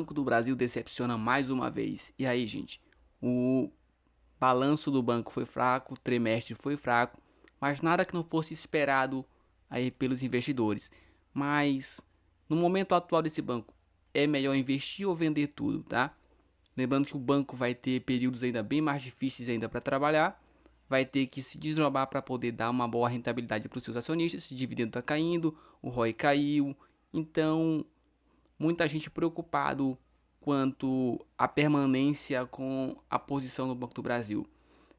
Banco do Brasil decepciona mais uma vez. E aí, gente? O balanço do banco foi fraco, o trimestre foi fraco, mas nada que não fosse esperado aí pelos investidores. Mas no momento atual desse banco, é melhor investir ou vender tudo, tá? Lembrando que o banco vai ter períodos ainda bem mais difíceis ainda para trabalhar, vai ter que se desdobrar para poder dar uma boa rentabilidade para os seus acionistas, o dividendo está caindo, o ROI caiu, então muita gente preocupado quanto à permanência com a posição no Banco do Brasil.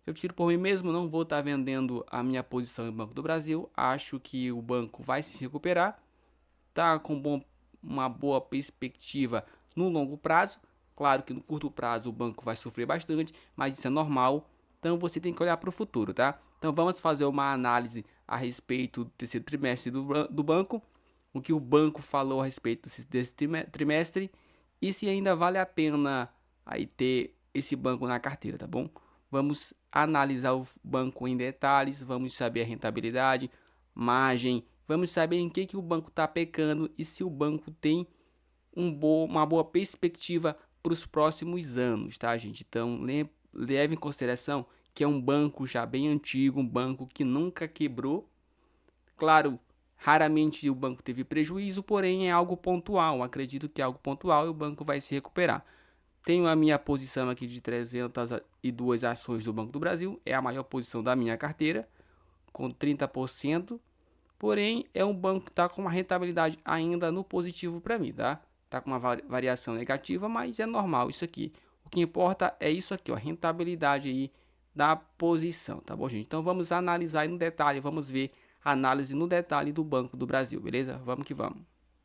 Eu tiro por mim mesmo, não vou estar vendendo a minha posição no Banco do Brasil. Acho que o banco vai se recuperar, tá com uma boa perspectiva no longo prazo. Claro que no curto prazo o banco vai sofrer bastante, mas isso é normal. Então você tem que olhar para o futuro, tá? Então vamos fazer uma análise a respeito do terceiro trimestre do banco, o que o banco falou a respeito desse trimestre e se ainda vale a pena aí ter esse banco na carteira, tá bom? Vamos analisar o banco em detalhes, vamos saber a rentabilidade, margem, vamos saber em que o banco está pecando e se o banco tem uma boa perspectiva para os próximos anos, tá, gente? Então, leve em consideração que é um banco já bem antigo, um banco que nunca quebrou. Claro, raramente o banco teve prejuízo, porém é algo pontual. Acredito que é algo pontual e o banco vai se recuperar. Tenho a minha posição aqui de 302 ações do Banco do Brasil, é a maior posição da minha carteira, com 30%. Porém, é um banco que está com uma rentabilidade ainda no positivo para mim, tá? Tá com uma variação negativa, mas é normal isso aqui. O que importa é isso aqui, ó, rentabilidade aí da posição, tá bom, gente? Então vamos analisar aí no detalhe, vamos ver a análise no detalhe do Banco do Brasil, beleza? Vamos que vamos.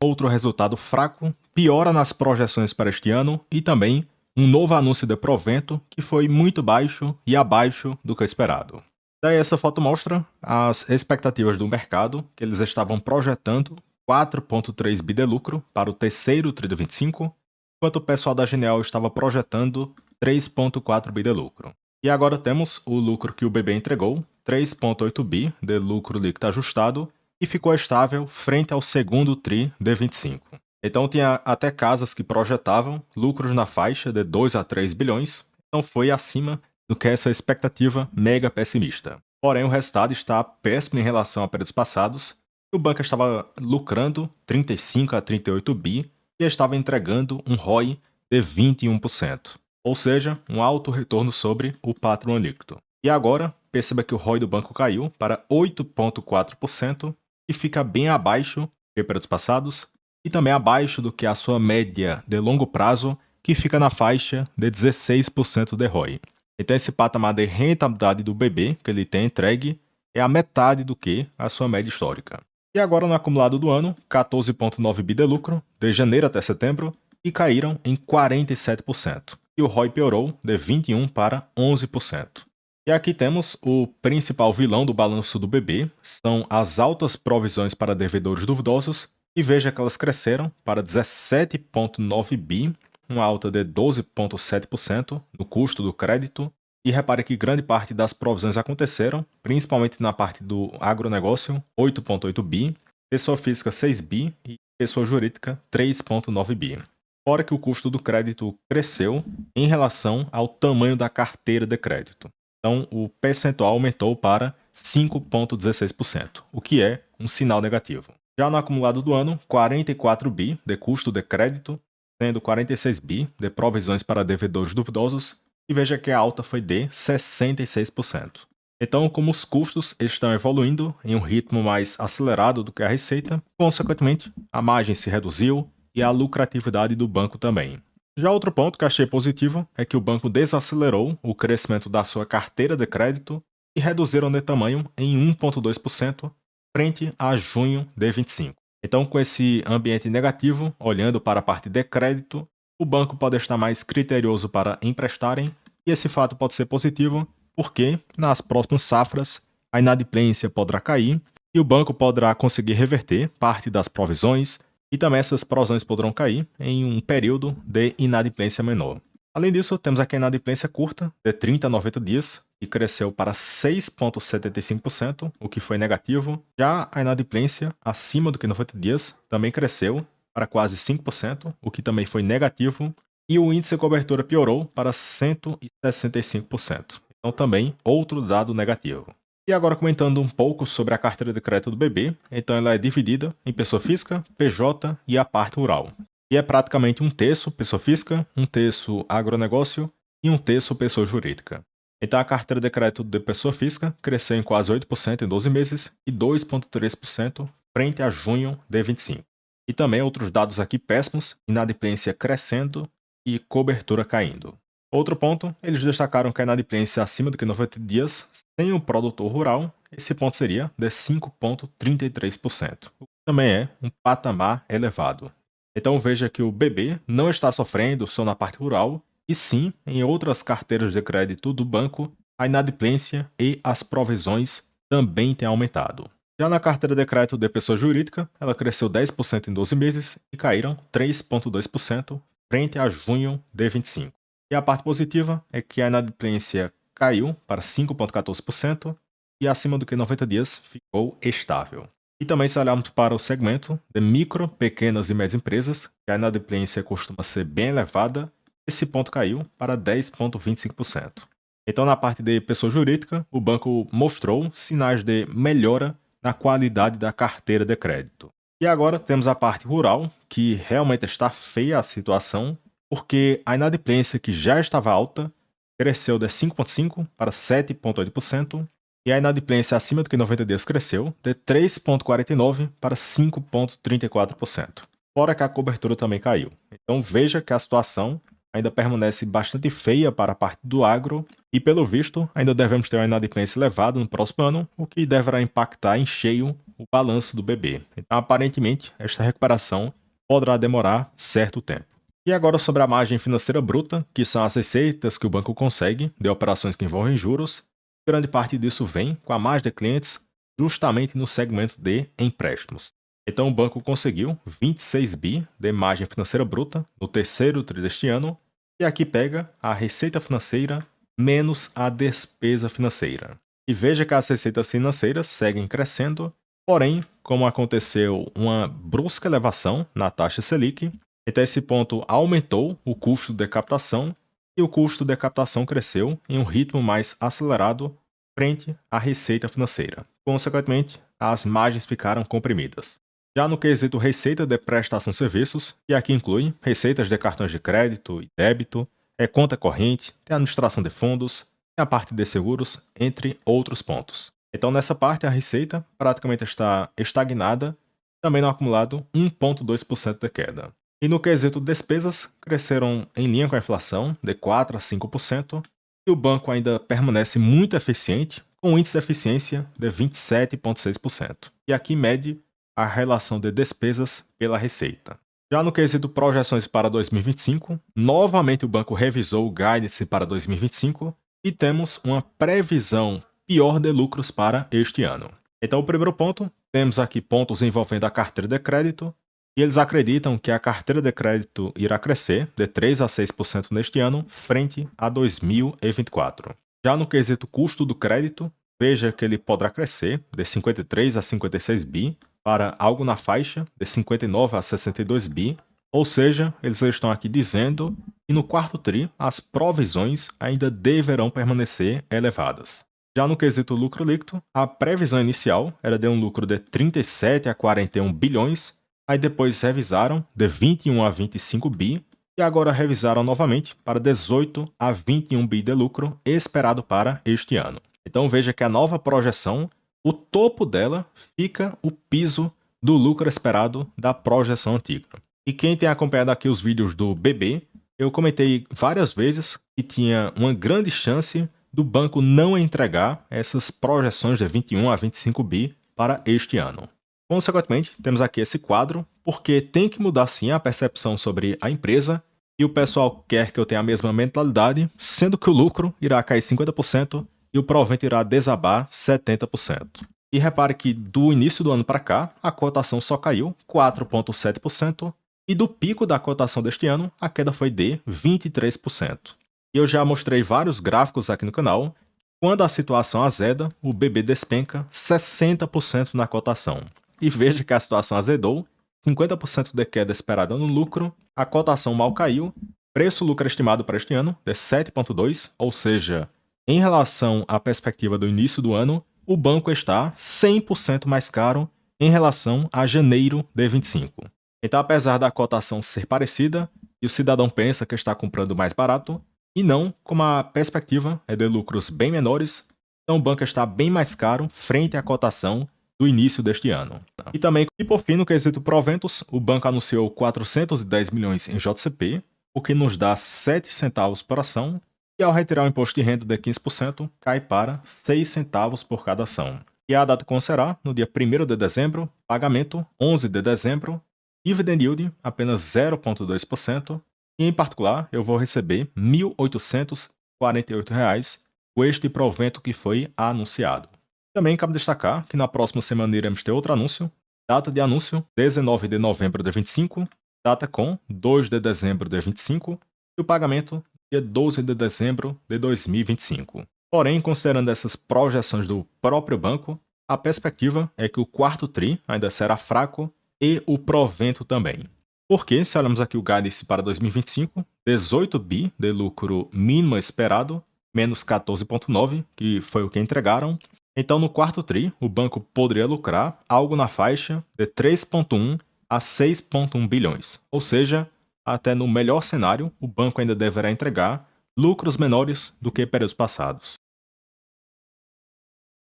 Outro resultado fraco, piora nas projeções para este ano e também um novo anúncio de provento que foi muito baixo e abaixo do que esperado. Daí essa foto mostra as expectativas do mercado, que eles estavam projetando 4,3 bi de lucro para o terceiro TRI de 25, enquanto o pessoal da Genial estava projetando 3,4 bi de lucro. E agora temos o lucro que o BB entregou, 3,8 bi de lucro líquido ajustado, e ficou estável frente ao segundo TRI de 25. Então tinha até casas que projetavam lucros na faixa de 2 a 3 bilhões, então foi acima do que essa expectativa mega pessimista. Porém, o resultado está péssimo em relação a períodos passados. O banco estava lucrando 35 a 38 bi e estava entregando um ROI de 21%, ou seja, um alto retorno sobre o patrimônio líquido. E agora, perceba que o ROI do banco caiu para 8,4% e fica bem abaixo que períodos passados e também abaixo do que a sua média de longo prazo, que fica na faixa de 16% de ROI. Então esse patamar de rentabilidade do BB que ele tem entregue é a metade do que a sua média histórica. E agora no acumulado do ano, 14,9 bi de lucro, de janeiro até setembro, e caíram em 47%. E o ROI piorou de 21% para 11%. E aqui temos o principal vilão do balanço do BB, são as altas provisões para devedores duvidosos, e veja que elas cresceram para 17,9 bi, uma alta de 12,7% no custo do crédito, e repare que grande parte das provisões aconteceram, principalmente na parte do agronegócio, 8,8 bi, pessoa física 6 bi e pessoa jurídica 3,9 bi. Fora que o custo do crédito cresceu em relação ao tamanho da carteira de crédito. Então, o percentual aumentou para 5,16%, o que é um sinal negativo. Já no acumulado do ano, 44 bi de custo de crédito, sendo 46 bi de provisões para devedores duvidosos, e veja que a alta foi de 66%. Então, como os custos estão evoluindo em um ritmo mais acelerado do que a receita, consequentemente, a margem se reduziu e a lucratividade do banco também. Já outro ponto que achei positivo é que o banco desacelerou o crescimento da sua carteira de crédito e reduziram de tamanho em 1,2% frente a junho de 25. Então, com esse ambiente negativo, olhando para a parte de crédito, o banco pode estar mais criterioso para emprestarem, e esse fato pode ser positivo porque, nas próximas safras, a inadimplência poderá cair e o banco poderá conseguir reverter parte das provisões e também essas provisões poderão cair em um período de inadimplência menor. Além disso, temos aqui a inadimplência curta, de 30 a 90 dias, que cresceu para 6,75%, o que foi negativo. Já a inadimplência acima do que 90 dias também cresceu para quase 5%, o que também foi negativo, e o índice de cobertura piorou para 165%. Então também outro dado negativo. E agora comentando um pouco sobre a carteira de crédito do BB, então ela é dividida em pessoa física, PJ e a parte rural. E é praticamente 1/3 pessoa física, 1/3 agronegócio e 1/3 pessoa jurídica. Então a carteira de crédito de pessoa física cresceu em quase 8% em 12 meses e 2,3% frente a junho de 25. E também outros dados aqui péssimos, inadimplência crescendo e cobertura caindo. Outro ponto, eles destacaram que a inadimplência acima do que 90 dias, sem o produtor rural, esse ponto seria de 5,33%, o que também é um patamar elevado. Então veja que o BB não está sofrendo só na parte rural, e sim em outras carteiras de crédito do banco, a inadimplência e as provisões também têm aumentado. Já na carteira de crédito de pessoa jurídica, ela cresceu 10% em 12 meses e caíram 3,2% frente a junho de 25. E a parte positiva é que a inadimplência caiu para 5,14% e acima do que 90 dias ficou estável. E também se olharmos para o segmento de micro, pequenas e médias empresas, que a inadimplência costuma ser bem elevada, esse ponto caiu para 10,25%. Então na parte de pessoa jurídica, o banco mostrou sinais de melhora na qualidade da carteira de crédito. E agora temos a parte rural, que realmente está feia a situação, porque a inadimplência, que já estava alta, cresceu de 5,5% para 7,8%, e a inadimplência acima do que 90 dias cresceu de 3,49% para 5,34%. Fora que a cobertura também caiu. Então veja que a situação ainda permanece bastante feia para a parte do agro, e pelo visto ainda devemos ter uma inadimplência elevada no próximo ano, o que deverá impactar em cheio o balanço do BB. Então aparentemente esta recuperação poderá demorar certo tempo. E agora sobre a margem financeira bruta, que são as receitas que o banco consegue de operações que envolvem juros. Grande parte disso vem com a margem de clientes justamente no segmento de empréstimos. Então o banco conseguiu 26 bi de margem financeira bruta no terceiro tri deste ano, e aqui pega a receita financeira menos a despesa financeira. E veja que as receitas financeiras seguem crescendo, porém, como aconteceu uma brusca elevação na taxa Selic, então esse ponto aumentou o custo de captação, e o custo de captação cresceu em um ritmo mais acelerado frente à receita financeira. Consequentemente, as margens ficaram comprimidas. Já no quesito receita de prestação de serviços, e aqui inclui receitas de cartões de crédito e débito, conta corrente, tem administração de fundos, tem a parte de seguros, entre outros pontos. Então nessa parte a receita praticamente está estagnada, também no acumulado 1,2% de queda. E no quesito despesas, cresceram em linha com a inflação, de 4% a 5%, e o banco ainda permanece muito eficiente, com um índice de eficiência de 27,6%. E aqui mede a relação de despesas pela receita. Já no quesito projeções para 2025, novamente o banco revisou o guidance para 2025 e temos uma previsão pior de lucros para este ano. Então, o primeiro ponto, temos aqui pontos envolvendo a carteira de crédito, e eles acreditam que a carteira de crédito irá crescer de 3% a 6% neste ano, frente a 2024. Já no quesito custo do crédito, veja que ele poderá crescer de 53 a 56 bi, para algo na faixa de 59 a 62 bi, ou seja, eles estão aqui dizendo que no quarto tri as provisões ainda deverão permanecer elevadas. Já no quesito lucro líquido, a previsão inicial era de um lucro de 37 a 41 bilhões, aí depois revisaram de 21 a 25 bi, e agora revisaram novamente para 18 a 21 bi de lucro esperado para este ano. Então veja que a nova projeção, o topo dela fica o piso do lucro esperado da projeção antiga. E quem tem acompanhado aqui os vídeos do BB, eu comentei várias vezes que tinha uma grande chance do banco não entregar essas projeções de 21 a 25 bi para este ano. Consequentemente, temos aqui esse quadro, porque tem que mudar sim a percepção sobre a empresa, e o pessoal quer que eu tenha a mesma mentalidade, sendo que o lucro irá cair 50% e o provento irá desabar 70%. E repare que do início do ano para cá, a cotação só caiu 4,7%, e do pico da cotação deste ano, a queda foi de 23%. E eu já mostrei vários gráficos aqui no canal. Quando a situação azeda, o BB despenca 60% na cotação. E veja que a situação azedou 50% de queda esperada no lucro, a cotação mal caiu, preço-lucro estimado para este ano de 7,2, ou seja, em relação à perspectiva do início do ano, o banco está 100% mais caro em relação a janeiro de 25. Então, apesar da cotação ser parecida, e o cidadão pensa que está comprando mais barato, e não, como a perspectiva é de lucros bem menores, então o banco está bem mais caro frente à cotação do início deste ano. E também, e por fim, no quesito proventos, o banco anunciou 410 milhões em JCP, o que nos dá 7 centavos por ação, e ao retirar o imposto de renda de 15%, cai para 6 centavos por cada ação. E a data como será, no dia 1º de dezembro, pagamento 11 de dezembro, dividend yield apenas 0,2%, e em particular eu vou receber R$ 1.848 com este provento que foi anunciado. Também cabe destacar que na próxima semana iremos ter outro anúncio, data de anúncio 19 de novembro de 25, data com 2 de dezembro de 25 e o pagamento dia 12 de dezembro de 2025. Porém, considerando essas projeções do próprio banco, a perspectiva é que o quarto TRI ainda será fraco e o provento também. Porque, se olharmos aqui o guidance para 2025, 18 bi de lucro mínimo esperado, menos 14,9, que foi o que entregaram. Então, no quarto TRI, o banco poderia lucrar algo na faixa de 3,1 a 6,1 bilhões. Ou seja, até no melhor cenário, o banco ainda deverá entregar lucros menores do que períodos passados.